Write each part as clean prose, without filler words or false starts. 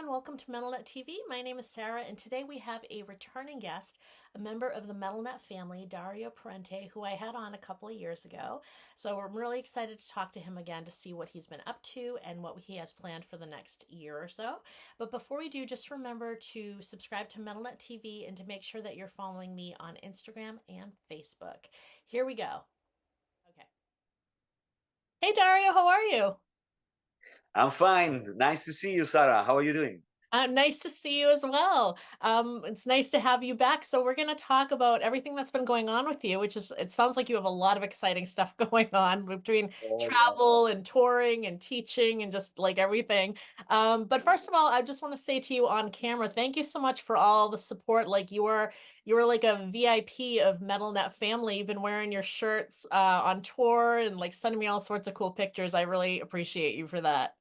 everyone. Welcome to MetalNet TV. My name is Sarah, and today we have a returning guest, a member of the MetalNet family, Dario Parente, who I had on a couple of years ago. So I'm really excited to talk to him again to see what he's been up to and what he has planned for the next year or so. But before we do, just remember to subscribe to MetalNet TV and to make sure that you're following me on Instagram and Facebook. Here we go. Okay. Hey, Dario, how are you? I'm fine. Nice to see you, Sarah. How are you doing? Nice to see you as well. It's nice to have you back. So we're going to talk about everything that's been going on with you, which is, it sounds like you have a lot of exciting stuff going on between Oh, yeah. travel and touring and teaching and just like everything. But first of all, I just want to say to you on camera, thank you so much for all the support. Like you were like a VIP of MetalNet family. You've been wearing your shirts on tour and like sending me all sorts of cool pictures. I really appreciate you for that.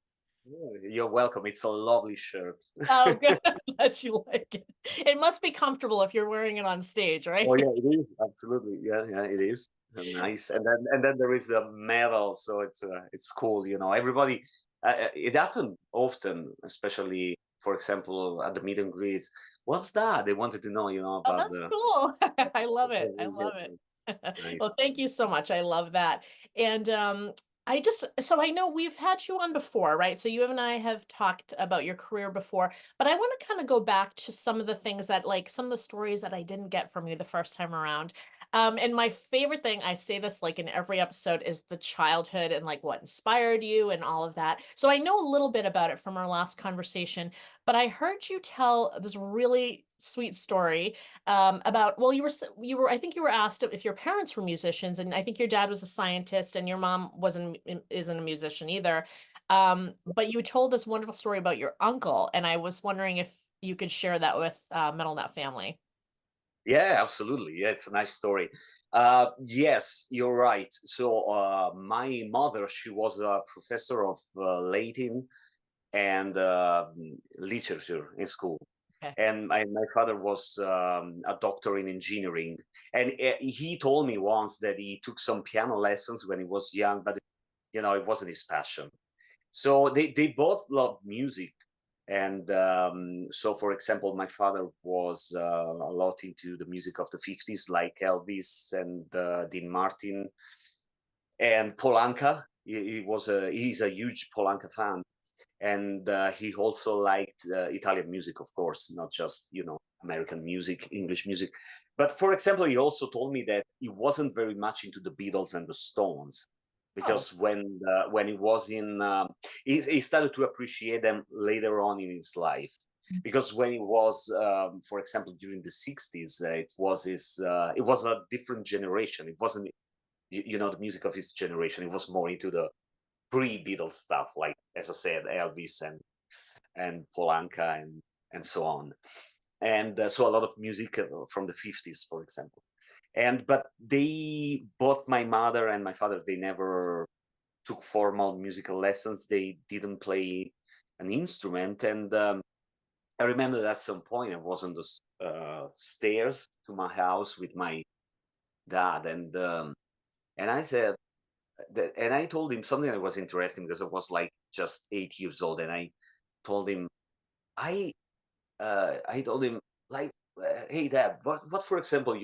Oh, you're welcome. It's a lovely shirt. Oh, good. That you like it. It must be comfortable if you're wearing it on stage, Oh, right? yeah, it is. Absolutely. Yeah, yeah, it is. Nice. And then there is the medal, so it's cool. Everybody. It happened often, especially for example at the meet and greets. What's that? They wanted to know, Oh, about that's the. cool. I love it. I love it. Nice. Well, thank you so much. I love that. And so I know we've had you on before, right? So you and I have talked about your career before, but I want to kind of go back to some of the things that, like, some of the stories that I didn't get from you the first time around. And my favorite thing, I say this like in every episode, is the childhood and like what inspired you and all of that. So I know a little bit about it from our last conversation, but I heard you tell this really sweet story about, well, I think you were asked if your parents were musicians, and I think your dad was a scientist and your mom isn't a musician either. But you told this wonderful story about your uncle, and I was wondering if you could share that with Metal Nut family. Yeah, absolutely. Yeah, it's a nice story. Yes, you're right. So, my mother, she was a professor of Latin and literature in school. Okay. And my father was a doctor in engineering. And he told me once that he took some piano lessons when he was young, but it wasn't his passion. So they both loved music. And so, for example, my father was a lot into the music of the 50s, like Elvis and Dean Martin and Polanka. He's a huge Polanka fan, and he also liked Italian music, of course, not just American music, English music. But for example, he also told me that he wasn't very much into the Beatles and the Stones, Oh, because when he was he started to appreciate them later on in his life. Because when he was, for example, during the 60s, it was a different generation. It wasn't, the music of his generation. It was more into the pre-Beatles stuff, like, as I said, Elvis and Polanka and so on. And so a lot of music from the 50s, for example. And but they both, my mother and my father, they never took formal musical lessons. They didn't play an instrument. And I remember at some point I was on the stairs to my house with my dad, and I said, and I told him something that was interesting, because I was like just 8 years old, and I told him, I I told him, like, hey Dad, what for example,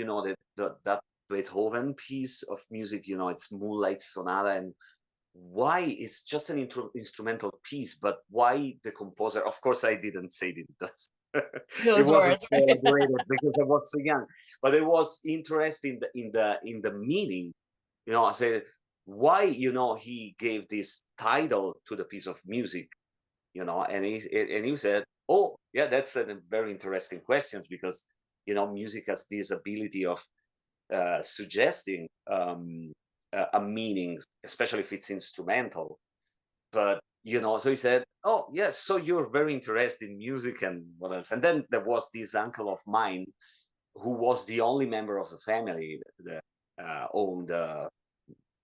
that Beethoven piece of music, it's Moonlight Sonata, and why it's just an instrumental piece, but why the composer? Of course, I didn't say it. It those wasn't words, so right? elaborated because I was so young, but it was interesting in the meaning. I said, why he gave this title to the piece of music, and he said, oh yeah, that's a very interesting question, because music has this ability of suggesting a meaning, especially if it's instrumental. But so he said, oh yes, so you're very interested in music and what else. And then there was this uncle of mine who was the only member of the family that owned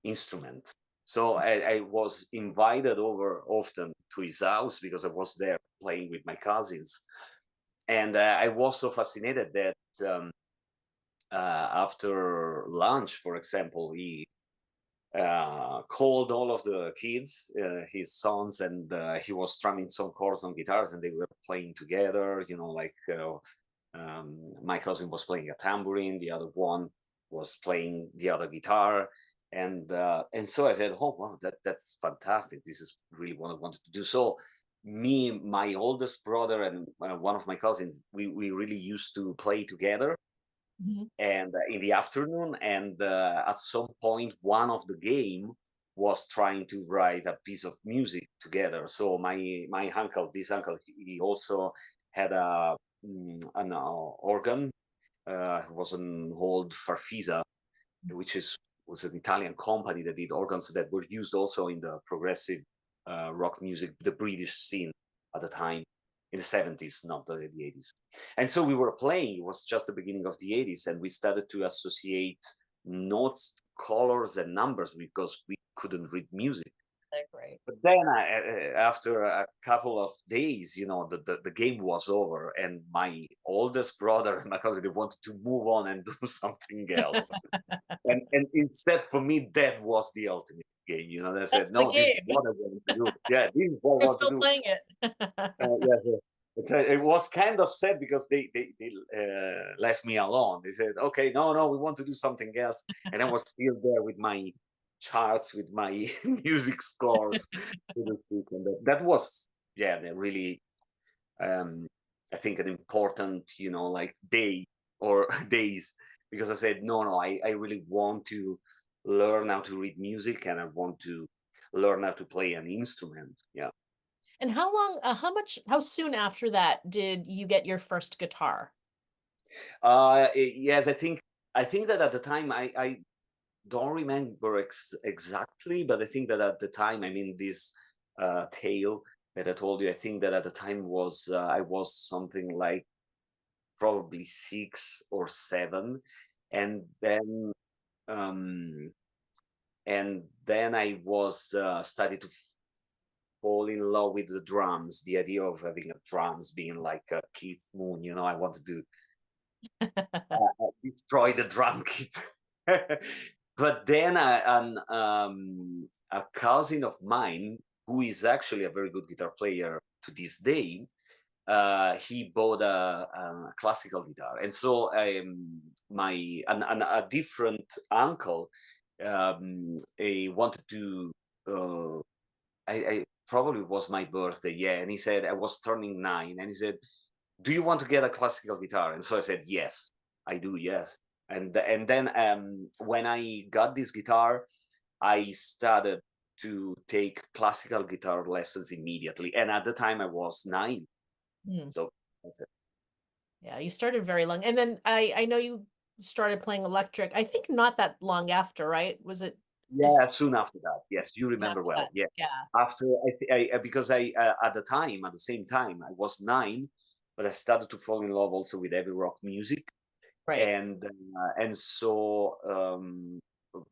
instrument. So I was invited over often to his house, because I was there playing with my cousins. And I was so fascinated that after lunch, for example, called all of the kids, his sons, and he was strumming some chords on guitars, and they were playing together. Like my cousin was playing a tambourine, the other one was playing the other guitar, and so I said, "Oh wow, that's fantastic! This is really what I wanted to do." So me, my oldest brother, and one of my cousins, we really used to play together Mhm. and in the afternoon, and at some point one of the game was trying to write a piece of music together. So my uncle, this uncle, he also had an organ. It was an old Farfisa, which was an Italian company that did organs that were used also in the progressive rock music, the British scene at the time, in the 70s, not the 80s. And so we were playing, it was just the beginning of the 80s, and we started to associate notes, colors, and numbers because we couldn't read music. Like, right. But then after a couple of days, the game was over, and my oldest brother and my cousin, they wanted to move on and do something else. And instead, for me, that was the ultimate game. They said, That's the no, this is game. what I want to do. Yeah, this is what I We're want to still do. playing it. Yeah, yeah. It was kind of sad because they left me alone. They said, okay, no, we want to do something else. And I was still there with my charts, with my music scores, so to speak. And that was, yeah, really, um, I think, an important, like day or days, because I said, no, I really want to learn how to read music, and I want to learn how to play an instrument. Yeah. And how soon after that did you get your first guitar? Yes, I think that at the time I don't remember exactly, but I think that at the time, I mean, this tale that I told you, I think that at the time I was something like probably 6 or 7, and then um, I was started to fall in love with the drums. The idea of having a drums being like a Keith Moon, I wanted to destroy the drum kit. But then a cousin of mine, who is actually a very good guitar player to this day, he bought a classical guitar, and so a different uncle he wanted to. I probably was my birthday, yeah, and he said I was turning 9, and he said, "Do you want to get a classical guitar?" And so I said, "Yes, I do, yes." And then when I got this guitar, I started to take classical guitar lessons immediately, and at the time I was 9. Hmm. So that's it. Yeah, you started very long. And then I know you started playing electric, I think not that long after, right? Was it just Yeah, soon after that. Yes, you soon remember after well. that? Yeah, Yeah, after because at the same time, I was 9, but I started to fall in love also with heavy rock music, right. and so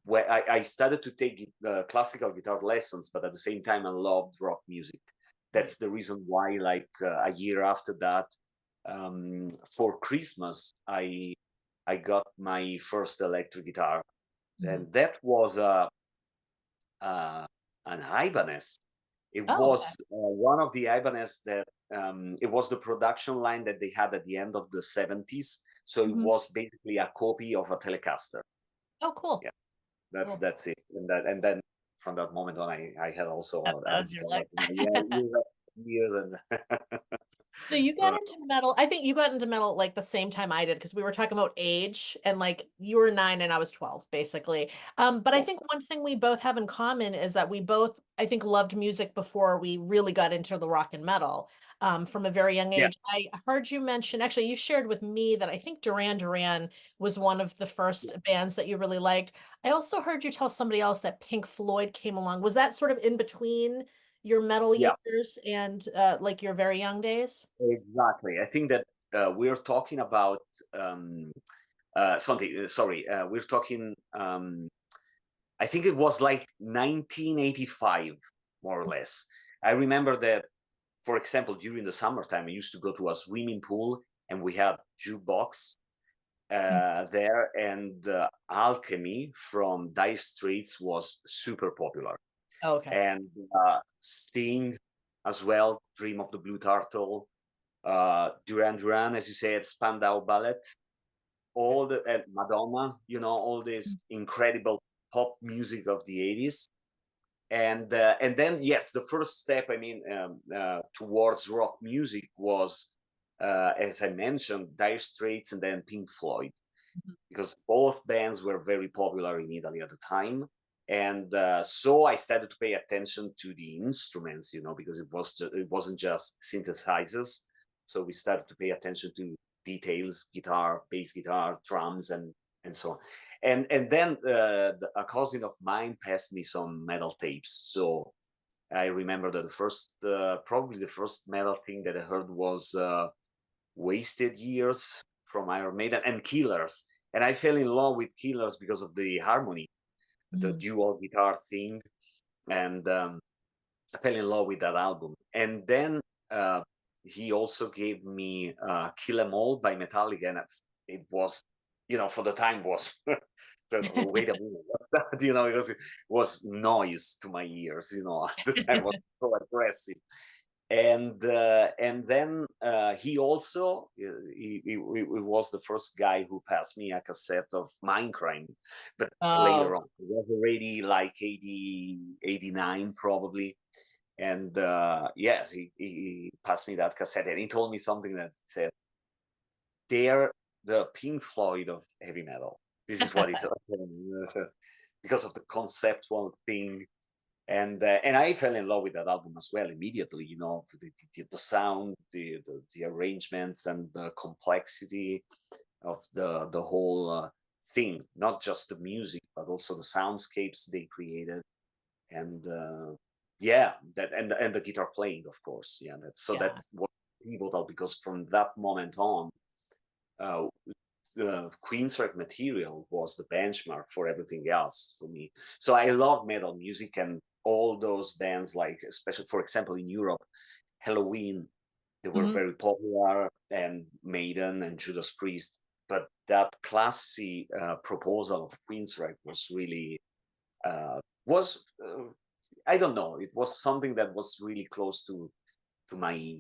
where I started to take classical guitar lessons, but at the same time, I loved rock music. Right. That's the reason why, like a year after that, for Christmas, I got my first electric guitar, Mhm. and that was uh, an Ibanez. It Oh, okay. was one of the Ibanez that it was the production line that they had at the end of the 70s. So it Mhm. was basically a copy of a Telecaster. Oh, cool. Yeah, that's Cool. that's it. And then from that moment on, I had also That a was your guitar. life. Yeah, years and So you got into metal. I think you got into metal like the same time I did because we were talking about age and like you were 9 and I was 12 basically. But I think one thing we both have in common is that we both, I think, loved music before we really got into the rock and metal from a very young yeah, age. I heard you mention, actually, you shared with me that I think Duran Duran was one of the yeah, first bands that you really liked. I also heard you tell somebody else that Pink Floyd came along. Was that sort of in between your metal yeah, years and like your very young days? exactly. I think that we're talking about something. Sorry, we're talking. I think it was like 1985, more or less. I remember that, for example, during the summertime, I used to go to a swimming pool, and we had jukebox, there, and Alchemy from Dire Straits was super popular, Oh, okay. and Sting as well, Dream of the Blue Turtle, Duran Duran, as you said, Spandau Ballet, all the Madonna, all this incredible pop music of the 80s. And then, yes, the first step, I mean, towards rock music was, as I mentioned, Dire Straits and then Pink Floyd, Mhm. because both bands were very popular in Italy at the time. And so I started to pay attention to the instruments, because it wasn't just synthesizers. So we started to pay attention to details: guitar, bass guitar, drums, and so on. And then a cousin of mine passed me some metal tapes. So I remember that probably the first metal thing that I heard was Wasted Years from Iron Maiden and Killers. And I fell in love with Killers because of the harmony, the Mhm. dual guitar thing. And I fell in love with that album. And then he also gave me Kill 'Em All by Metallica. And it was, for the time was, wait a minute, what's that? Because it was noise to my ears, at the time was so aggressive. And then he also he was the first guy who passed me a cassette of Mindcrime, but later Oh, on it was already like 80, 89 probably. And yes, he passed me that cassette, and he told me something that said, they're the Pink Floyd of heavy metal. This is what he said. Because of the conceptual thing. And I fell in love with that album as well immediately. The sound, the arrangements, and the complexity of the whole thing. Not just the music, but also the soundscapes they created, and yeah, that and the guitar playing, of course. Yeah, yeah. that's what pivotal, because from that moment on, uh, the Queensryche material was the benchmark for everything else for me. So I love metal music, and all those bands, like, especially, for example, in Europe, Halloween, they were Mhm. very popular, and Maiden and Judas Priest. But that classy proposal of Queensryche was really was I don't know. It was something that was really close to my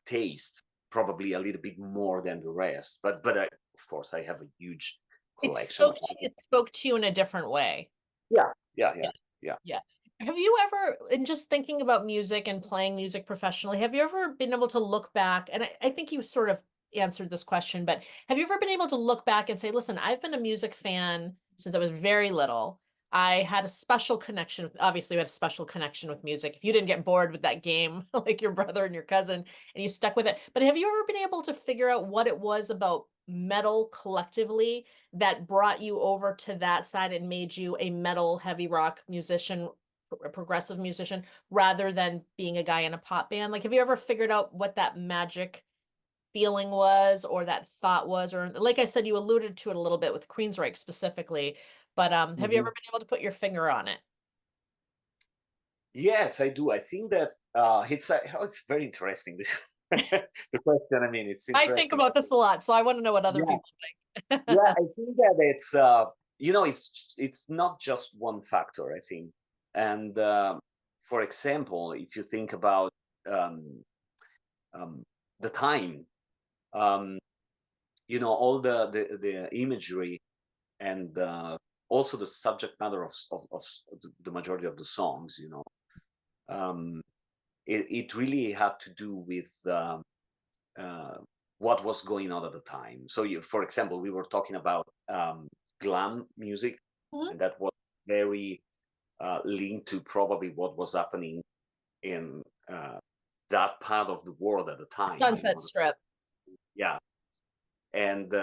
taste, probably a little bit more than the rest. But of course, I have a huge collection of other. It spoke to you in a different way. Yeah, yeah, Yeah, yeah, yeah. yeah. Have you ever, in just thinking about music and playing music professionally, have you ever been able to look back? And I think you sort of answered this question, but have you ever been able to look back and say, listen, I've been a music fan since I was very little. I had a special connection with, obviously, we had a special connection with music. If you didn't get bored with that game, like your brother and your cousin, and you stuck with it. But have you ever been able to figure out what it was about metal collectively that brought you over to that side and made you a metal heavy rock musician, a progressive musician, rather than being a guy in a pop band? Like, have you ever figured out what that magic feeling was, or that thought was? Or like I said, you alluded to it a little bit with Queensryche specifically, but have you ever Mhm. been able to put your finger on it? Yes, I do. I think that it's very interesting. This the question. I mean, it's I think interesting. about this a lot, so I want to know what other Yeah, people think. yeah. I think that it's not just one factor. I think, and for example, if you think about um, um, the time, um, all the imagery, and also the subject matter of the majority of the songs, um, it really had to do with uh, what was going on at the time. So, for example, we were talking about glam music, Mhm. and that was very linked to probably what was happening in that part of the world at the time. Sunset Strip. Yeah. And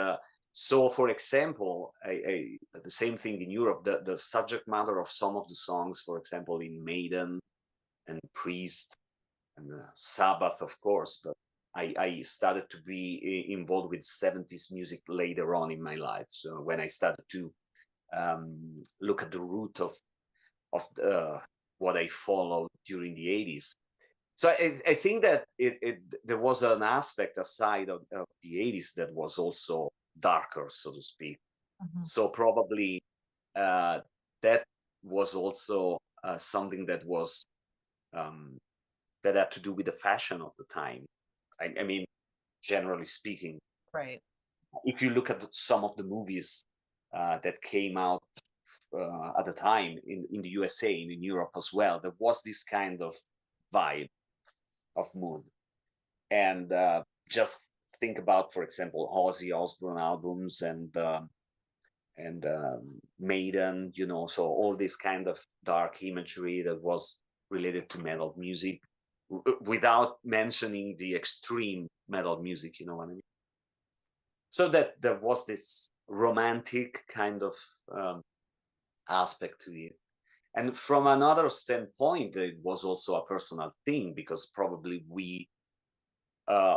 so, for example, the same thing in Europe, the subject matter of some of the songs, for example, in Maiden and Priest and Sabbath, of course, but I started to be involved with 70s music later on in my life. So when I started to look at the root of what I followed during the 80s. So I think that there was an aspect aside of the 80s that was also darker, so to speak. Mhm. So probably uh, that was also something that was um, that had to do with the fashion of the time. I mean, generally speaking, Right. if you look at some of the movies that came out at the time in the USA and in Europe as well, there was this kind of vibe of mood. And just think about, for example, Ozzy Osbourne albums and Maiden, you know, so all this kind of dark imagery that was related to metal music, without mentioning the extreme metal music, you know what I mean? So that there was this romantic kind of um, aspect to it. And from another standpoint, it was also a personal thing because probably we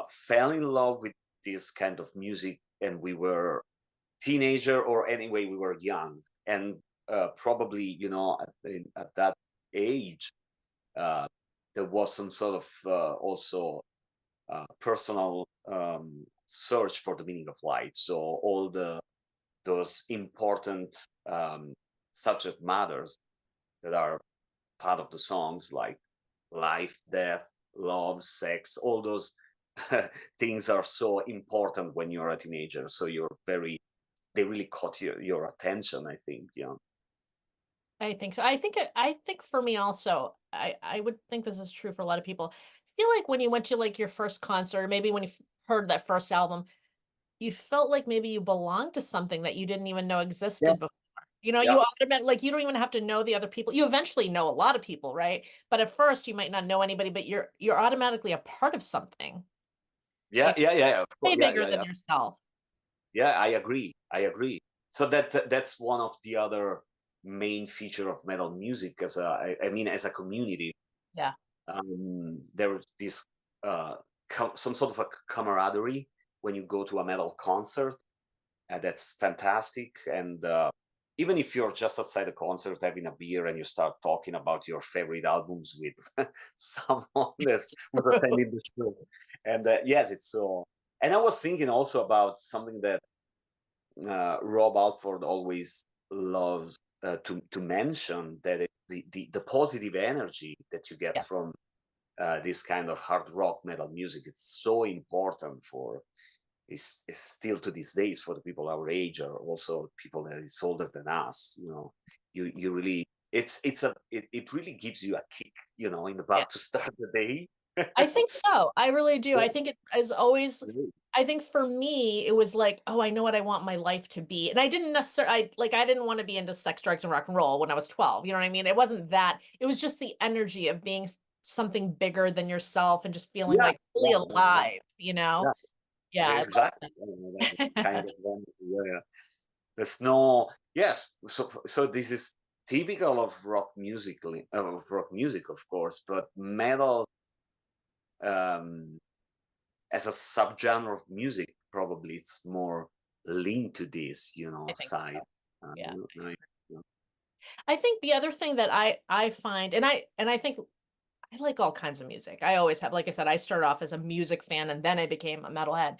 fell in love with this kind of music and we were teenager, or anyway we were young, and probably, you know, at that age uh, there was some sort of also personal search for the meaning of life. So all those important subject matters that are part of the songs, like life, death, love, sex, all those things are so important when you're a teenager. So you're very, they really caught your attention, I think. Yeah. I think so. I think for me also, I would think this is true for a lot of people. I feel like when you went to like your first concert, or maybe when you heard that first album, you felt like maybe you belonged to something that you didn't even know Yeah. existed before. You know, Yeah. you automatically like you don't even have to know the other people. You eventually know a lot of people, right? But at first you might not know anybody, but you're automatically a part of something, Yeah. you Yeah. know, Yeah. Of course. way Yeah. bigger Yeah. than Yeah. yourself. Yeah. I agree. I agree. So that's one of the other main feature of metal music as I mean, as a community. Yeah, There's this some sort of a camaraderie when you go to a metal concert. That's fantastic. And even if you're just outside the concert having a beer and you start talking about your favorite albums with someone that's it's who's true. attending the show, and yes, it's so. And I was thinking also about something that Rob Alford always loves to mention, that the positive energy that you get Yes. from this kind of hard rock metal music. It's so important for is still to these days for the people our age, or also people that is older than us. You know, you really, it really gives you a kick, you know, in the Yeah. butt to start the day. I think so. I really do. Yeah, I think it is always really. I think for me, it was like, oh, I know what I want my life to be. And I didn't necessarily, I didn't want to be into sex, drugs, and rock and roll when I was 12. You know what I mean? It wasn't that. It was just the energy of being something bigger than yourself and just feeling Yeah, like fully yeah, yeah, yeah, alive, you know? yeah. Yeah, I Exactly. love Yeah, yeah, that kind that. of one. Yeah, yeah. There's no, yes. So this is typical of rock music, of course, but metal um, as a subgenre of music, probably it's more linked to this, you know, I think side. so. Yeah. You know. I think the other thing that I find, and I think I like all kinds of music. I always have, like I said, I started off as a music fan and then I became a metalhead.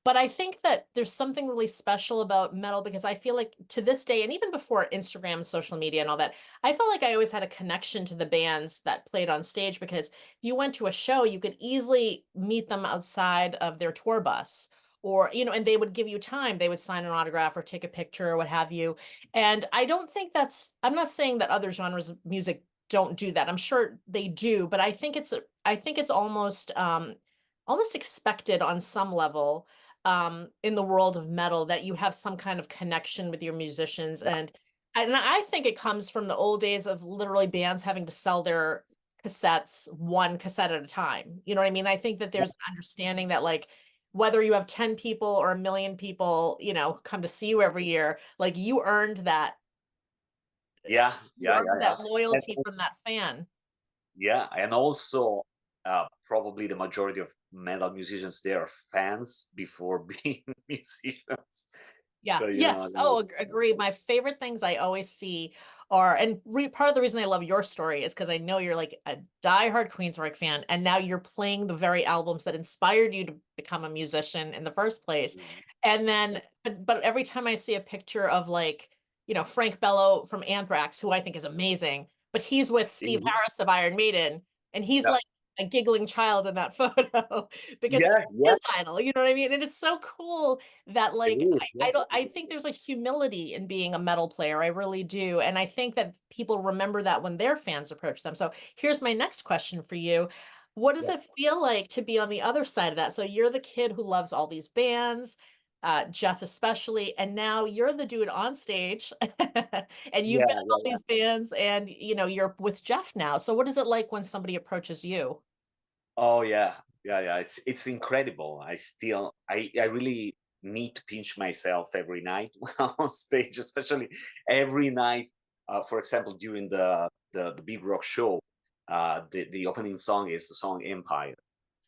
But I think that there's something really special about metal because I feel like to this day, and even before Instagram, social media, and all that, I felt like I always had a connection to the bands that played on stage because if you went to a show, you could easily meet them outside of their tour bus. Or, you know, and they would give you time. They would sign an autograph or take a picture or what have you. And I don't think I'm not saying that other genres of music don't do that. I'm sure they do, but I think it's almost expected on some level in the world of metal that you have some kind of connection with your musicians. Yeah, And I think it comes from the old days of literally bands having to sell their cassettes one cassette at a time. You know what I mean? I think that there's an understanding that like whether you have 10 people or a million people, you know, come to see you every year, like yeah, you yeah, earned yeah, that yeah. loyalty from that fan. Yeah, and also probably the majority of metal musicians, they are fans before being musicians. Yeah. So, Yes. Oh, agree. My favorite things I always see are, and part of the reason I love your story is because I know you're like a diehard Queensryche fan, and now you're playing the very albums that inspired you to become a musician in the first place. And then, but every time I see a picture of like, Frank Bello from Anthrax, who I think is amazing, but he's with Steve Mhm. Harris of Iron Maiden, and he's Yeah, like a giggling child in that photo because he's yeah, yeah, his idol, you know what I mean? And it's so cool that it like is. I Yeah, don't I think there's a humility in being a metal player. I really do. And I think that people remember that when their fans approach them. So here's my next question for you. What does yeah, it feel like to be on the other side of that? So you're the kid who loves all these bands, Geoff especially, and now you're the dude on stage and you've yeah, been in yeah, all yeah. these bands and you're with Geoff now. So what is it like when somebody approaches you? Oh yeah, yeah, yeah. It's incredible. I really need to pinch myself every night when I'm on stage, especially every night. For example, during the big rock show, the opening song is the song Empire,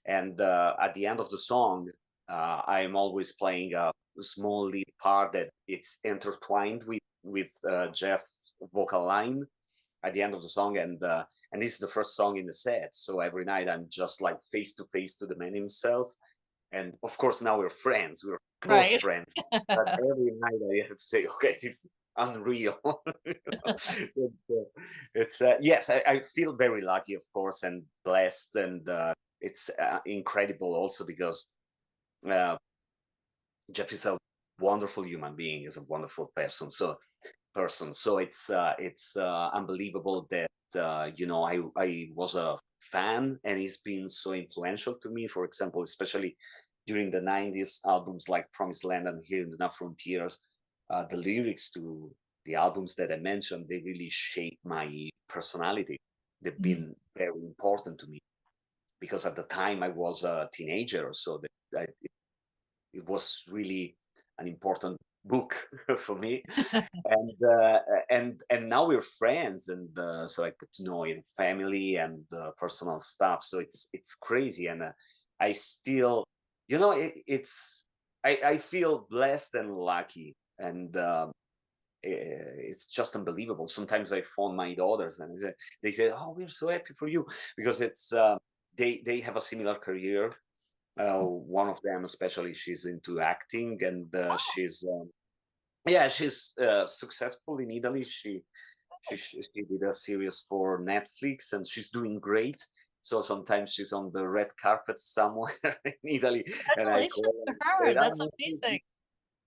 and at the end of the song, I am always playing a small lead part that it's intertwined with Jeff's vocal line at the end of the song, and this is the first song in the set, so every night I'm just like face to face to the man himself. And of course now we're friends, we're close Right. friends, but every night I have to say, okay, this is unreal. Yes, I feel very lucky, of course, and blessed, and it's incredible also because uh, Jeff is a wonderful human being, is a wonderful person. So it's unbelievable that I was a fan, and he's been so influential to me. For example, especially during the '90s albums like Promised Land and Here in the Now Frontiers, the lyrics to the albums that I mentioned, they really shaped my personality. They've Mm. been very important to me because at the time I was a teenager, so it was really an important book for me. And now we're friends, and so I get to know his family and personal stuff, so it's crazy. And I still, I feel blessed and lucky, and it's just unbelievable. Sometimes I phone my daughters and they say, oh, we're so happy for you, because it's they have a similar career. One of them especially, she's into acting, and she's successful in Italy. She did a series for Netflix, and she's doing great. So sometimes she's on the red carpet somewhere in Italy, and I Congratulations call her to and say, her. That's "Ah, amazing.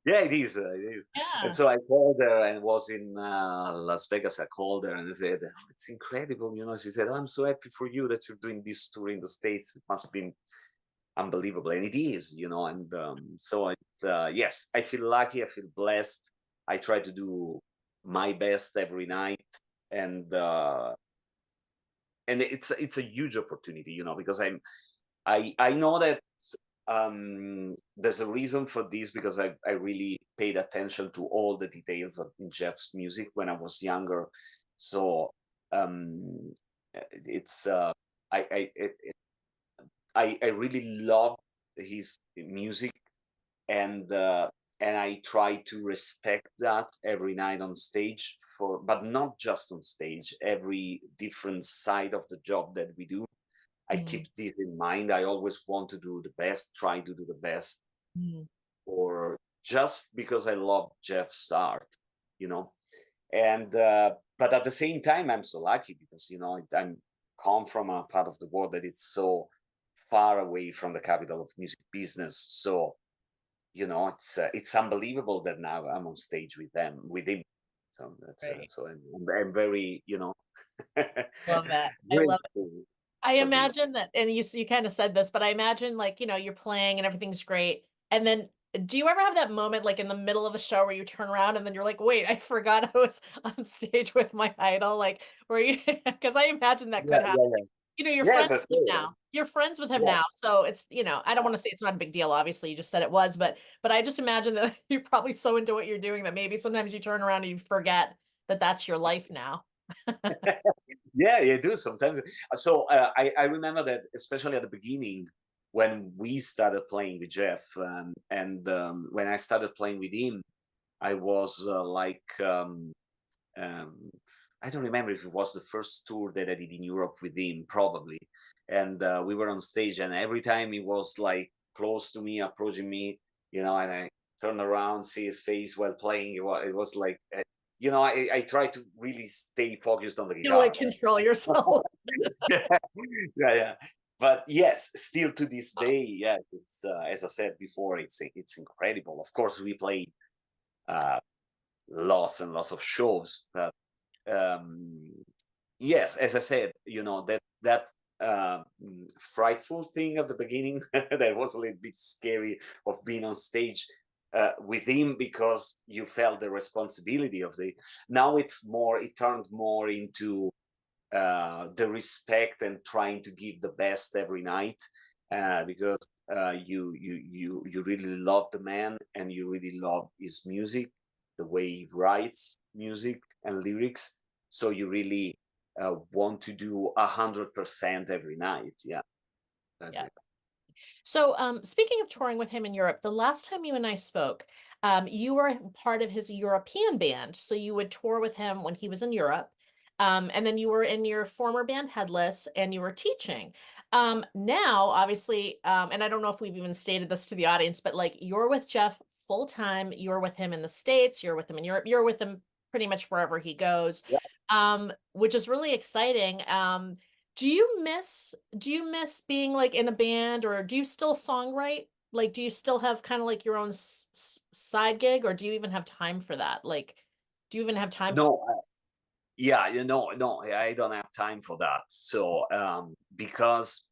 yeah, it is, it is." And Yeah. so I called her, and was in Las Vegas. I called her and I said, "Oh, it's incredible." She said, "Oh, I'm so happy for you that you're doing this tour in the States. It must be unbelievable," and it is. And so it's yes, I feel lucky, I feel blessed. I try to do my best every night, and it's a huge opportunity, because I know that there's a reason for this, because I really paid attention to all the details of Jeff's music when I was younger. So um it's I really love his music, and I try to respect that every night on stage, but not just on stage, every different side of the job that we do. I Mm, keep this in mind. I always want to do the best, try to do the best, mm, or just because I love Jeff's art, you know. And but at the same time, I'm so lucky because I'm come from a part of the world that it's so far away from the capital of music business. So it's unbelievable that now I'm on stage with him. So that's right. so I'm very Love that. I love it. grateful I for this. imagine that, and you kind of said this, but I imagine like, you're playing and everything's great. And then do you ever have that moment like in the middle of a show where you turn around and then you're like, wait, I forgot I was on stage with my idol? Like, where you, because I imagine that Yeah, could happen. yeah, Like, yeah. you're Yes, friends I with him say, now. You're friends with him yeah. now. So it's, I don't want to say it's not a big deal. Obviously, you just said it was, but I just imagine that you're probably so into what you're doing that maybe sometimes you turn around and you forget that that's your life now. Yeah, you do sometimes. So I remember that, especially at the beginning, when we started playing with Jeff, and when I started playing with him, I was um, I don't remember if it was the first tour that I did in Europe with him, probably. And we were on stage, and every time he was like close to me, approaching me, and I turned around, see his face while playing. It was like, I try to really stay focused on the You like guitar. control yourself. Yeah, yeah. But yes, still to this day, yeah, it's as I said before, it's incredible. Of course, we played uh, lots and lots of shows, but um, yes, as I said, that frightful thing at the beginning that was a little bit scary of being on stage with him, because you felt the responsibility of the. Now it turned more into the respect and trying to give the best every night, because you really love the man, and you really love his music, the way he writes music and lyrics. So you really want to do 100% every night. Yeah, that's Yeah. it. So, speaking of touring with him in Europe, the last time you and I spoke, you were part of his European band. So you would tour with him when he was in Europe. And then you were in your former band, Headless, and you were teaching. Now, obviously, and I don't know if we've even stated this to the audience, but like you're with Geoff full time, you're with him in the States, you're with him in Europe, you're with him pretty much wherever he goes, Yeah. which is really exciting. Do you miss being like in a band, or do you still songwrite? Like, do you still have kind of like your own side gig, or do you even have time for that? Like, do you even have time for? No, yeah, no, I don't have time for that. So because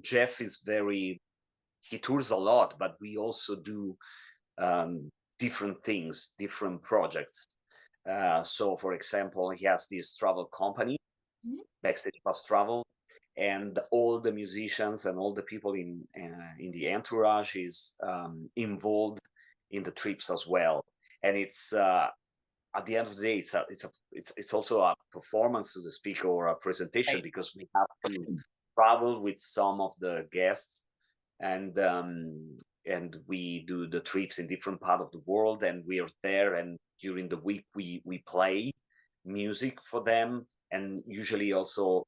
Jeff is very he tours a lot, but we also do um, different things, different projects. So, for example, he has this travel company, Mhm. Backstage Pass Travel, and all the musicians and all the people in the entourage is involved in the trips as well. And it's at the end of the day, it's also a performance, so to speak, or a presentation, Right. because we have to travel with some of the guests, and we do the trips in different part of the world, and we are there, and during the week we play music for them, and usually also,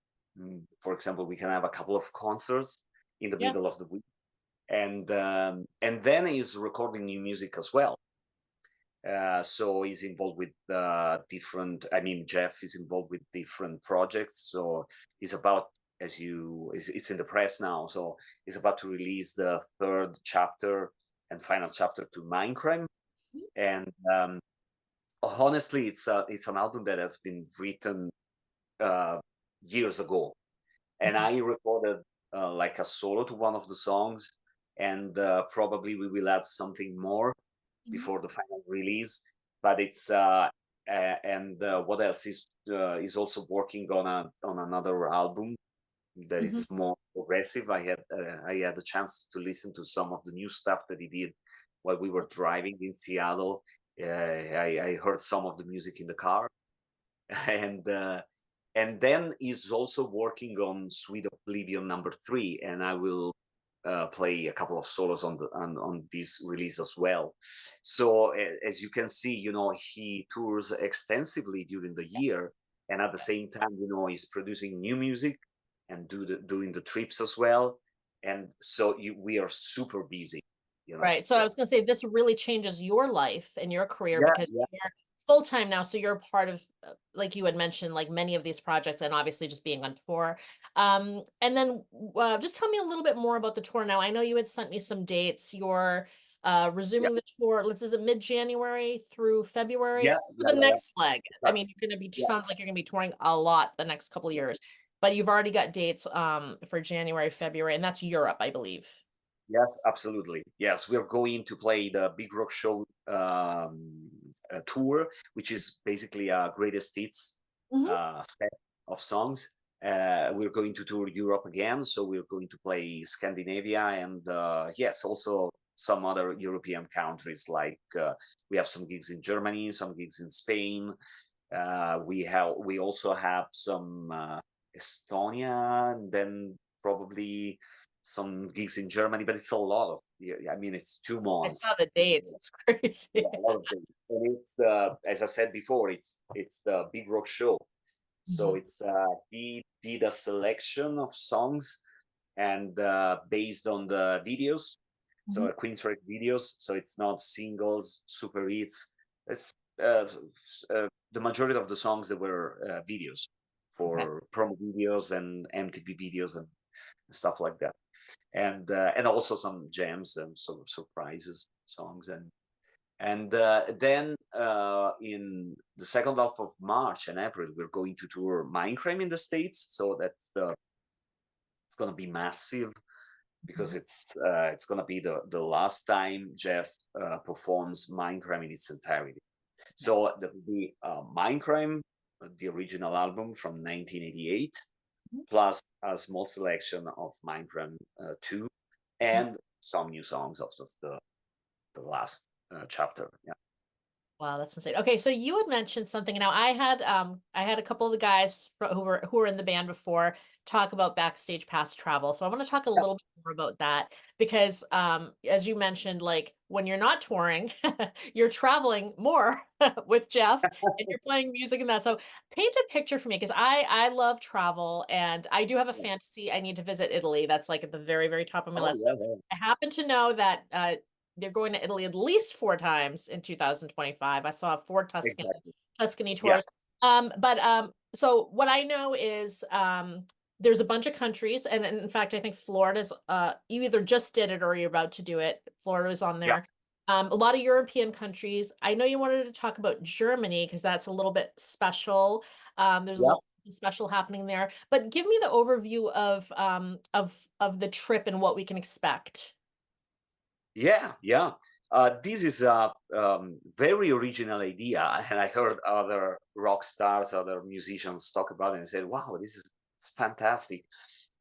for example, we can have a couple of concerts in the Yeah. middle of the week, and then he's recording new music as well. So he's involved with different. I mean, Jeff is involved with different projects. So he's about, it's in the press now. So he's about to release the third chapter and final chapter to Minecraft. Mhm. And honestly, it's an album that has been written uh, years ago, and Mhm. I recorded like a solo to one of the songs, and probably we will add something more Mhm. before the final release. But it's and what else is also working on another album that Mhm. is more progressive. I had a chance to listen to some of the new stuff that he did while we were driving in Seattle. I heard some of the music in the car, and then he's also working on Sweet Oblivion #3, and I will play a couple of solos on this release as well. So as you can see, he tours extensively during the year, and at the same time, he's producing new music and doing the trips as well. And so we are super busy, Right. So I Yeah, was going to say this really changes your life and your career yeah, because yeah, you're full time now. So you're part of, like you had mentioned, like many of these projects, and obviously just being on tour. And then just tell me a little bit more about the tour now. I know you had sent me some dates. You're yeah, resuming the tour. Is it mid-January through February? yeah, For yeah, the yeah, next leg. I yeah. mean, you're going to be, Yeah. sounds like you're going to be touring a lot the next couple of years, but you've already got dates for January, February, and that's Europe, I believe. Yes, absolutely. Yes, we're going to play the Big Rock Show tour, which is basically a greatest hits Hmm. set of songs. We're going to tour Europe again, so we're going to play Scandinavia, and yes, also some other European countries. Like we have some gigs in Germany, some gigs in Spain. We also have some Estonia, and then probably some gigs in Germany, but it's a lot of, yeah, I mean, it's two I saw months. the date. It's Yeah, crazy. a lot of days. and it's as I said before, it's the big rock show. So Mhm. it's he did a selection of songs and based on the videos, so Mhm. Queensryche videos. So it's not singles, super hits. It's uh, the majority of the songs that were videos Okay. for promo videos and MTV videos and stuff like that, and also some jams and some surprises songs and then in the second half of March and April, we're going to tour Mindcrime in the States. So it's gonna be massive because Mhm. it's gonna be the last time Geoff performs Mindcrime in its entirety. Yeah. So there will be Mindcrime, the original album from 1988, Mhm. plus a small selection of Mindcrime 2, Yeah. and some new songs of the last chapter. Yeah. Wow, that's insane. Okay, so you had mentioned something. Now I had a couple of the guys who were in the band before talk about backstage pass travel. So I want to talk a little bit more about that because as you mentioned, like when you're not touring, you're traveling more with Geoff and you're playing music and that. So paint a picture for me because I love travel and I do have a Yeah. fantasy. I need to visit Italy. That's like at the very, very top of my Oh list. So yeah, yeah. I happen to know that they're going to Italy at least 4 times in 2025. I saw 4 Exactly. Tuscany Yeah, tours. So what I know is, there's a bunch of countries, and in fact, I think Florida's, you either just did it or you're about to do it. Florida is on yeah, there. A lot of European countries. I know you wanted to talk about Germany because that's a little bit special. There's a yeah, little special happening there, but give me the overview of the trip and what we can expect. yeah, yeah. This is a very original idea, and I heard other rock stars, other musicians talk about it and said, "Wow, this is it's fantastic."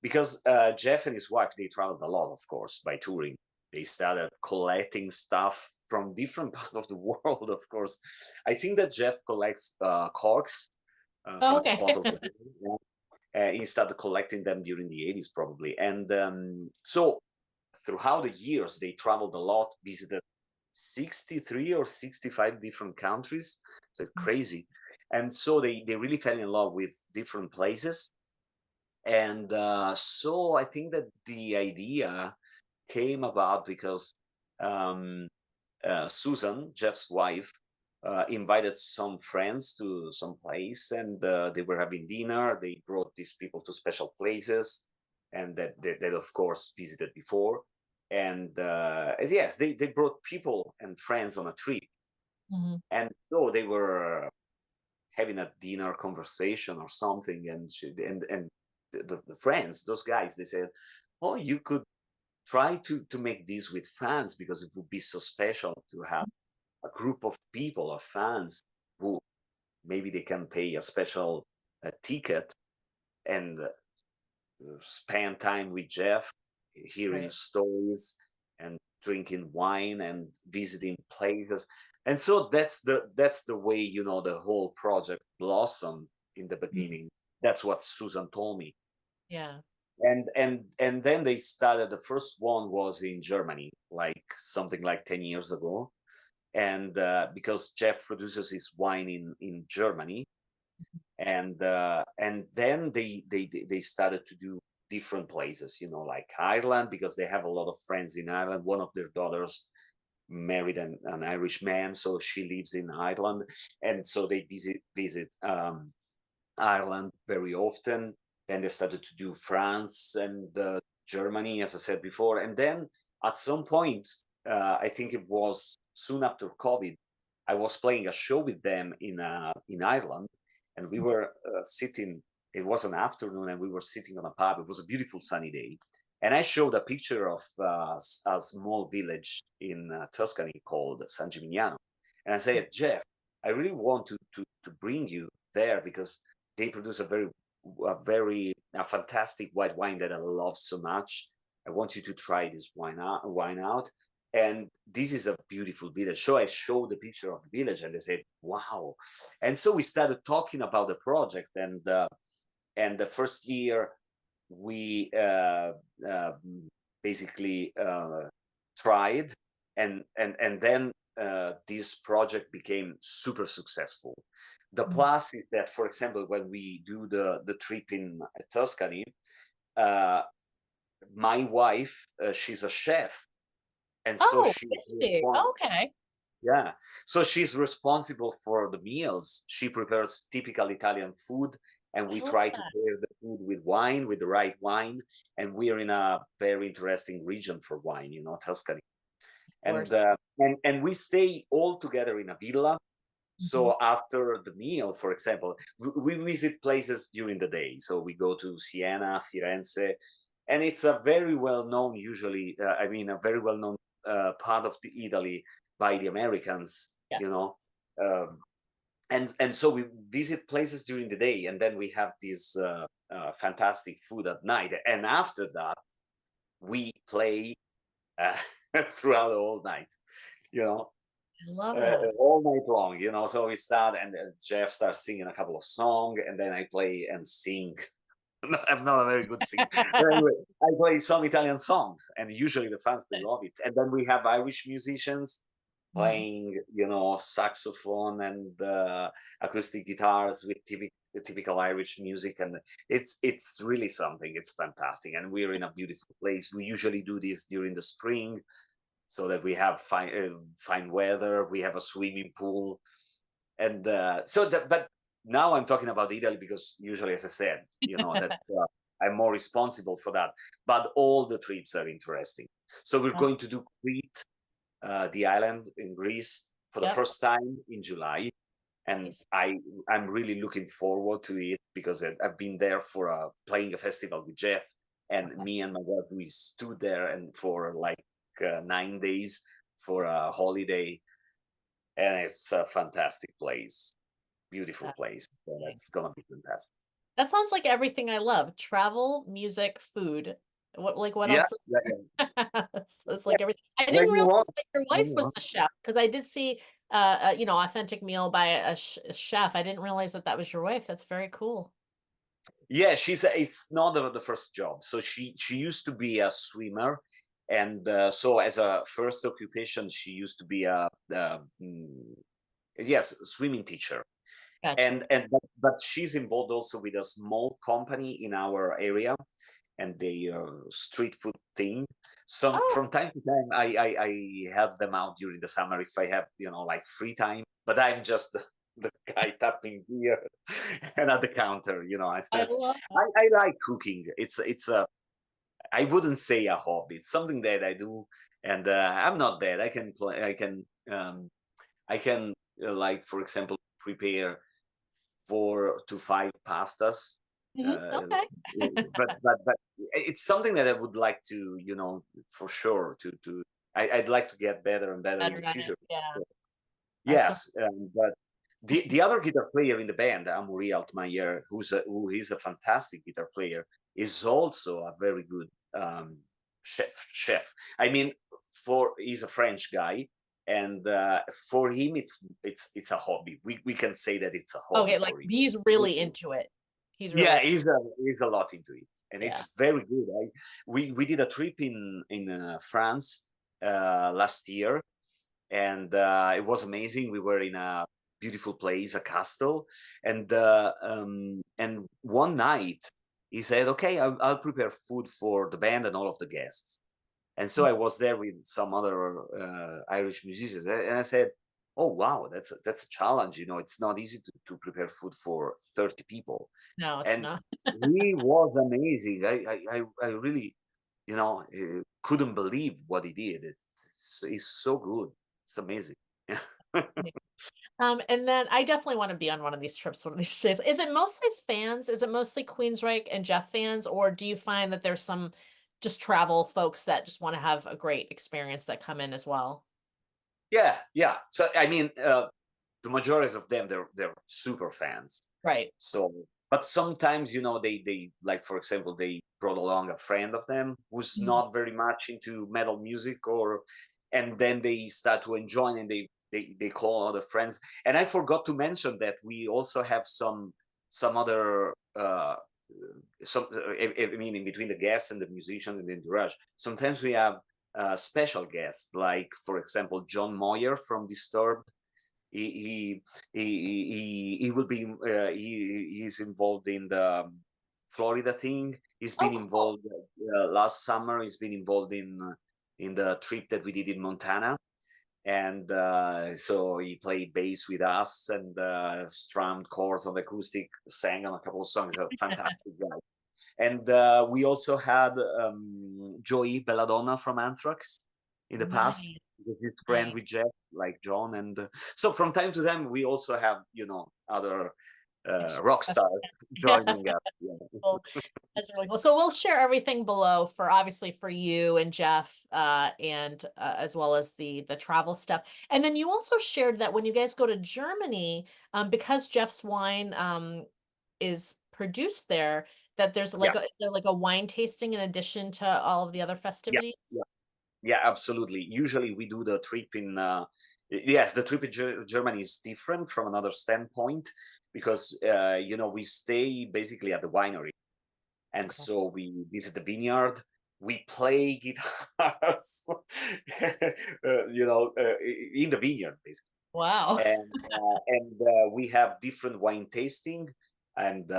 Because Jeff and his wife, they traveled a lot, of course, by touring. They started collecting stuff from different parts of the world, of course. I think that Jeff collects corks Oh, from okay. bottles of beer. He started collecting them during the 80s, probably. And so throughout the years, they traveled a lot, visited 63 or 65 different countries. So it's crazy. And so they really fell in love with different places. And so I think that the idea came about because um, Susan, Jeff's wife, invited some friends to some place, and they were having dinner. They brought these people to special places, and that of course visited before. And yes, they brought people and friends on a trip, Mhm. and so they were having a dinner conversation or something, and the friends, those guys, they said, "Oh, you could try to make this with fans because it would be so special to have a group of people, of fans, who maybe they can pay a special ticket and spend time with Jeff, hearing Right. stories and drinking wine and visiting places." And so that's the way, the whole project blossomed in the Mhm. beginning. That's what Susan told me. Yeah. And then they started. The first one was in Germany, like something like 10 years ago. And because Jeff produces his wine in Germany, and then they started to do different places, like Ireland, because they have a lot of friends in Ireland. One of their daughters married an Irish man, so she lives in Ireland, and so they visit Ireland very often. Then they started to do France and Germany, as I said before. And then at some point, I think it was soon after COVID, I was playing a show with them in Ireland, and we were sitting. It was an afternoon, and we were sitting on a pub. It was a beautiful sunny day, and I showed a picture of a small village in Tuscany called San Gimignano, and I said, "Jeff, I really want to bring you there because they produce a fantastic white wine that I love so much. I want you to try this wine out. And this is a beautiful village." So I showed the picture of the village, and they said, "Wow!" And so we started talking about the project, and the first year we uh, basically tried, and then this project became super successful. The Mm. plus is that, for example, when we do the trip in Tuscany, uh, my wife, she's a chef, and so Oh, she's is she? Okay. yeah, so she's responsible for the meals. She prepares typical Italian food, and we I love try to that. pair the food with wine, with the right wine. And we're in a very interesting region for wine, Tuscany. Of And course. we stay all together in a villa. Mhm. So after the meal, for example, we visit places during the day. So we go to Siena, Firenze, and it's a very well known, usually, a very well known part of the Italy by the Americans, Yeah. Um, and so we visit places during the day, and then we have this fantastic food at night. And after that, we play uh, throughout the whole night. You know, I love that. all night long, so we start, and Jeff starts singing a couple of songs, and then I play and sing. I'm not a very good singer, but anyway, I play some Italian songs, and usually the fans, they love it. And then we have Irish musicians Mhm. playing, saxophone and acoustic guitars with typical Irish music, and it's really something. It's fantastic, and we're in a beautiful place. We usually do this during the spring, so that we have fine weather. We have a swimming pool, and but now I'm talking about Italy because usually, as I said, that I'm more responsible for that. But all the trips are interesting. So we're Uh, going to do Crete, the island in Greece, for the Yep. first time in July, and Nice. I'm really looking forward to it because I've been there for playing a festival with Jeff, and Okay. me and my wife, we stood there and for like 9 days for a holiday, and it's a fantastic place, beautiful That's place. So amazing. that's gonna be fantastic. That sounds like everything I love. Travel, music, food. What Yeah, else? yeah, yeah. It's like everything. I When didn't you realize want, that your when wife you was want. the chef because I did see authentic meal by a chef. I didn't realize that that was your wife. That's very cool. Yeah, it's not the first job. So she used to be a swimmer, and so as a first occupation, she used to be yes, swimming teacher. Gotcha. And but she's involved also with a small company in our area, and the street food thing. Some Oh, From time to time, I help them out during the summer if I have like free time. But I'm just the guy tapping beer and at the counter. I love that. I like cooking. It's a, I wouldn't say a hobby. It's something that I do, and I'm not bad. I can play. I can like, for example, prepare 4 to 5 pastas. Uh, Okay. but it's something that I would like to, for sure, I'd like to get better and better in Better the at it. future. Yeah. That's Yes, but the other guitar player in the band, Amaury Altmaier, who is a fantastic guitar player, is also a very good chef. I mean, for he's a French guy, and for him, it's a hobby. We can say that it's a hobby okay. Like for him. he's really into it. He's Yeah, really, he's a lot into it, and yeah. it's very good. We did a trip in France last year, and it was amazing. We were in a beautiful place, a castle, and one night he said, "Okay, I'll prepare food for the band and all of the guests." And so I was there with some other Irish musicians, and I said, "Oh wow, that's a challenge. It's not easy to prepare food for 30 people." No, it's And not. he was amazing. I really, couldn't believe what he did. It's so good. It's amazing. And then I definitely want to be on one of these trips one of these days. Is it mostly fans? Is it mostly Queensryche and Jeff fans, or do you find that there's some just travel folks that just want to have a great experience that come in as well? Yeah, yeah. So I mean, the majority of them, they're super fans. Right. So, but sometimes, they like, for example, they brought along a friend of them who's Mhm. not very much into metal music, and then they start to enjoy, and they call other friends. And I forgot to mention that we also have some other some I mean, in between the guests and the musicians and the entourage, sometimes we have special guests, like for example John Moyer from Disturbed. He will be he's involved in the Florida thing. He's Oh, been cool. involved last summer. He's been involved in the trip that we did in Montana, and so he played bass with us and strummed chords on the acoustic, sang on a couple of songs. A fantastic guy. And we also had Joey Belladonna from Anthrax in the past, Nice, because he's friend nice. with Jeff, like John. And so from time to time, we also have, other rock stars Yeah. joining us. Yeah. Well, that's really cool. So we'll share everything below for obviously for you and Jeff, and as well as the travel stuff. And then you also shared that when you guys go to Germany, because Jeff's wine is produced there, that there's Yeah, like a wine tasting in addition to all of the other yeah, festivities. yeah, yeah, absolutely. Usually we do the trip in, yes, the trip in Germany is different from another standpoint, because, we stay basically at the winery. And Okay. so we visit the vineyard, we play guitars, in the vineyard, basically. Wow. And we have different wine tasting, and the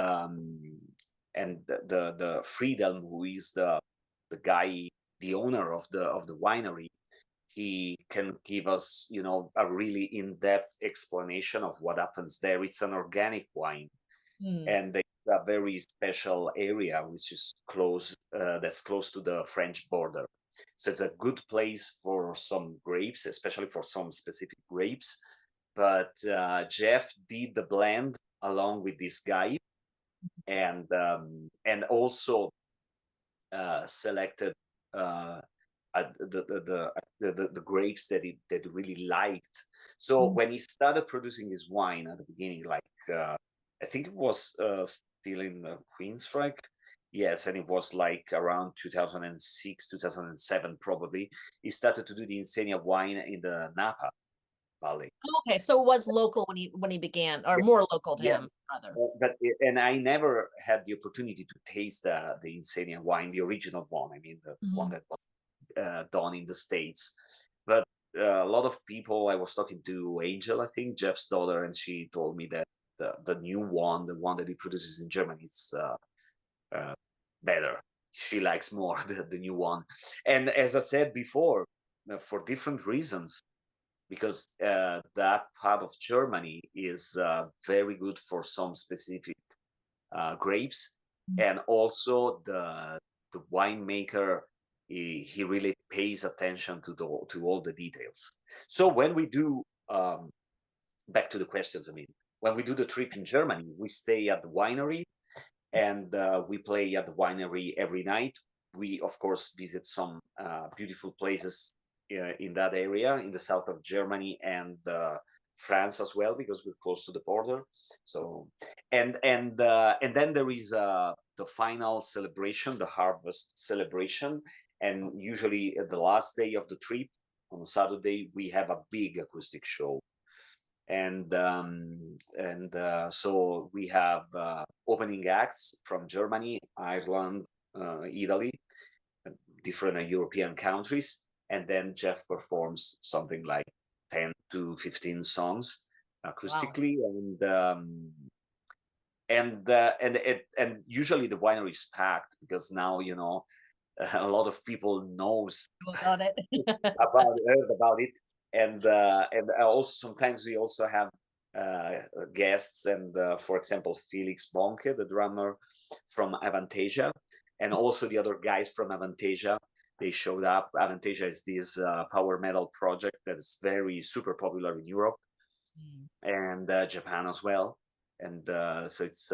Friedhelm, who is the guy, the owner of the winery, he can give us, a really in-depth explanation of what happens there. It's an organic wine, Hmm. and it's a very special area which is close, that's close to the French border. So it's a good place for some grapes, especially for some specific grapes. But Jeff did the blend along with this guy, and also selected uh, the grapes that he really liked. So Mm. when he started producing his wine at the beginning, like I think it was still in Queensryche, yes, and it was like around 2006, 2007 probably. He started to do the Insania wine in the Napa Valley. Okay, so it was local when he began, or more local to Yeah, him, rather. and I never had the opportunity to taste the Insania wine, the original one. I mean, the one Mhm. that was done in the States. But a lot of people, I was talking to Angel, I think, Jeff's daughter, and she told me that the new one, the one that he produces in Germany, is uh, better. She likes more the new one. And as I said before, for different reasons, because that part of Germany is very good for some specific grapes, Mm. and also the winemaker, he really pays attention to all the details. So when we do, back to the questions, I mean, when we do the trip in Germany, we stay at the winery, and we play at the winery every night. We of course visit some beautiful places in that area in the south of Germany, and France as well, because we're close to the border. So and then there is the final celebration, the harvest celebration, and usually at the last day of the trip on Saturday we have a big acoustic show. And so we have opening acts from Germany, Ireland, Italy, different European countries, and then Jeff performs something like 10 to 15 songs Wow. acoustically, and usually the winery is packed, because now a lot of people knows About it. heard about it, and also sometimes we also have guests, and for example Felix Bonke, the drummer from Avantasia, and also the other guys from Avantasia, they showed up. Avantasia is this power metal project that is very super popular in Europe Mm. and Japan as well. And so it's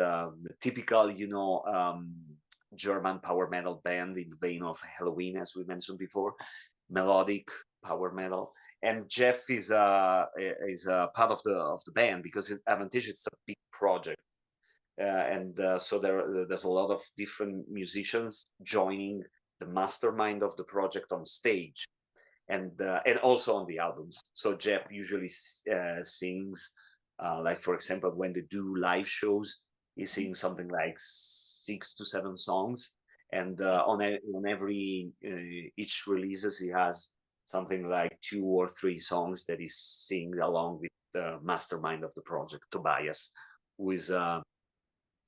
typical, German power metal band in the vein of Halloween, as we mentioned before, melodic power metal. And Jeff is a part of the band, because Avantage, it's a big project, and so there's a lot of different musicians joining the mastermind of the project on stage, and also on the albums. So Jeff usually sings, like for example, when they do live shows, he sings something like 6 to 7 songs, And Yeah. on every each releases, he has something like 2 or 3 songs that he sing along with the mastermind of the project, Tobias, who is a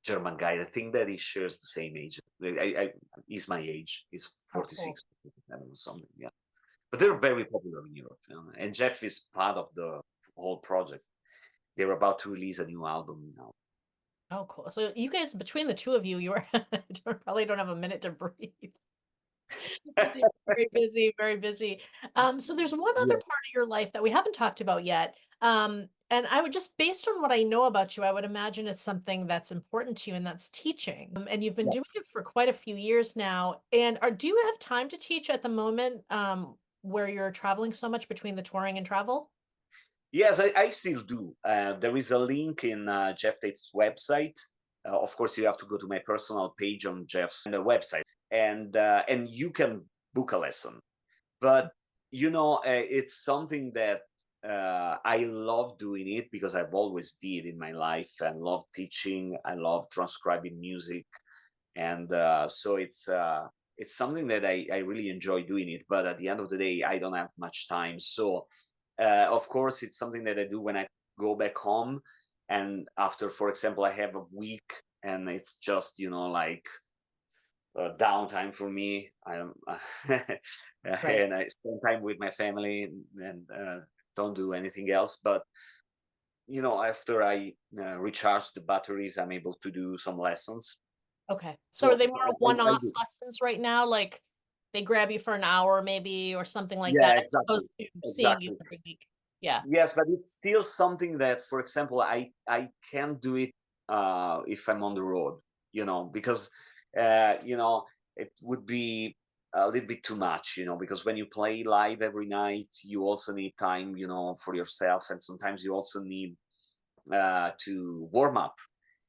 German guy. I think that he shares the same age. He's my age. He's Oh, cool. 46, I don't know, something. Yeah, but they're very popular in Europe. And Jeff is part of the whole project. They're about to release a new album now. Oh, cool. So you guys, between the two of you, you are probably don't have a minute to breathe. You're very busy, very busy. So there's one other Yeah, part of your life that we haven't talked about yet. And I would just, based on what I know about you, I would imagine it's something that's important to you, and that's teaching. And you've been yeah. doing it for quite a few years now. And do you have time to teach at the moment, where you're traveling so much between the touring and travel? Yes, I still do. There is a link in Geoff Tate's website. Of course, you have to go to my personal page on Jeff's website, and you can book a lesson. But it's something that I love doing it because I've always did in my life, and love teaching. I love transcribing music, and so it's something that I really enjoy doing it. But at the end of the day, I don't have much time. So of course, it's something that I do when I go back home, and after, for example, I have a week, and it's just like downtime for me. I'm Right. and I spend time with my family, and don't do anything else. But after I recharge the batteries, I'm able to do some lessons. Okay. So are So, they so more I one-off do. lessons right now? Like they grab you for an hour maybe or something like Yeah, that, as opposed exactly, to seeing you exactly. every week? Yeah. Yes, but it's still something that, for example, I can't do it if I'm on the road, because it would be a little bit too much, because when you play live every night, you also need time, for yourself, and sometimes you also need to warm up.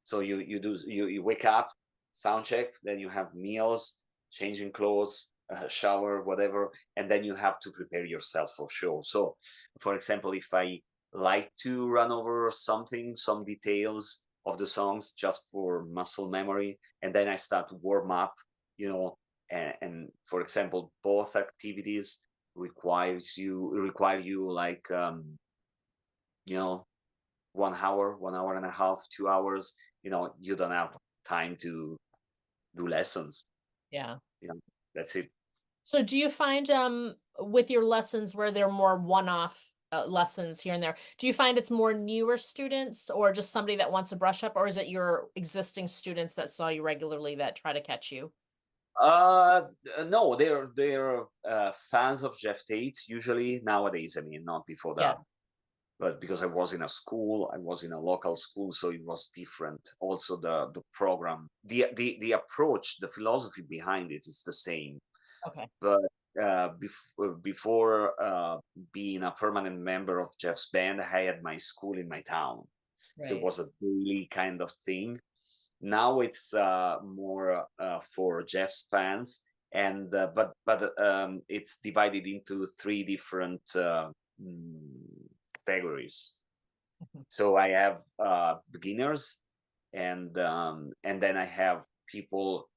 So you wake up, sound check, then you have meals, changing clothes, shower, whatever, and then you have to prepare yourself for show. So, for example, if I like to run over something, some details of the songs just for muscle memory, and then I start to warm up, you know, and for example, both activities require you like you know 1 hour, 1 hour and a half, 2 hours, you don't have time to do lessons. Yeah. You know, that's it. So do you find with your lessons where they're more one-off lessons here and there, do you find it's more newer students or just somebody that wants a brush up, or is it your existing students that saw you regularly that try to catch you? No, they're fans of Jeff Tate usually nowadays. I mean, not before Yeah. that, but because I was in a school, I was in a local school, so it was different. Also, the program, the approach, the philosophy behind it is the same. Okay. But before being a permanent member of Jeff's band, I had my school in my town, so it Right. was a daily kind of thing. Now it's more for Jeff's fans, and but it's divided into 3 different mm, categories. Mhm. So I have beginners, and then I have people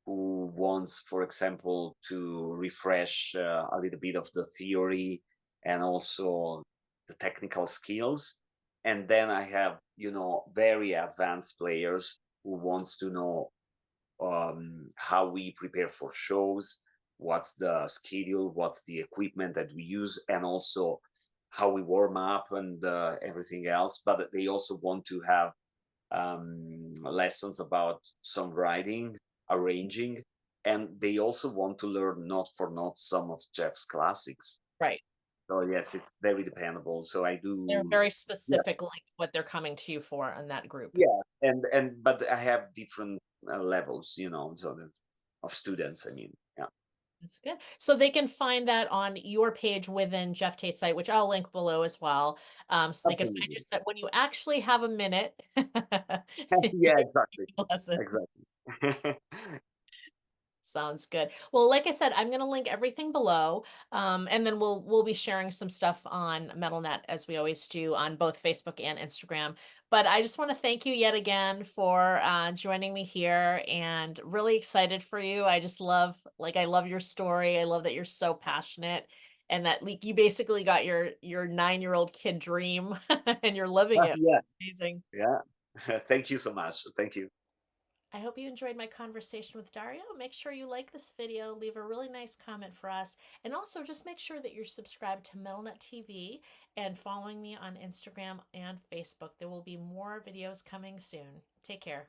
who wants, for example, to refresh a little bit of the theory and also the technical skills. And then I have, very advanced players who wants to know how we prepare for shows, what's the schedule, what's the equipment that we use, and also how we warm up and everything else. But they also want to have lessons about songwriting, arranging, and they also want to learn not for not some of Jeff's classics. Right. So yes, it's very dependable. So I They're do, very yeah, specific, like what they're coming to you for in that group. yeah, and but I have different levels, of students. I mean, yeah, That's good. So they can find that on your page within Jeff Tate's site, which I'll link below as well. So they can find you absolutely, so that when you actually have a minute, you yeah, can exactly, take a lesson. exactly. Sounds good. Well, like I said, I'm gonna link everything below, and then we'll be sharing some stuff on MetalNet as we always do on both Facebook and Instagram. But I just want to thank you yet again for joining me here, and really excited for you. I just love, like, I love your story. I love that you're so passionate, and that like you basically got your 9-year-old kid dream, and you're living it. Yeah, Amazing. yeah. Thank you so much. Thank you. I hope you enjoyed my conversation with Dario. Make sure you like this video, leave a really nice comment for us, and also just make sure that you're subscribed to MetalNet TV and following me on Instagram and Facebook. There will be more videos coming soon. Take care.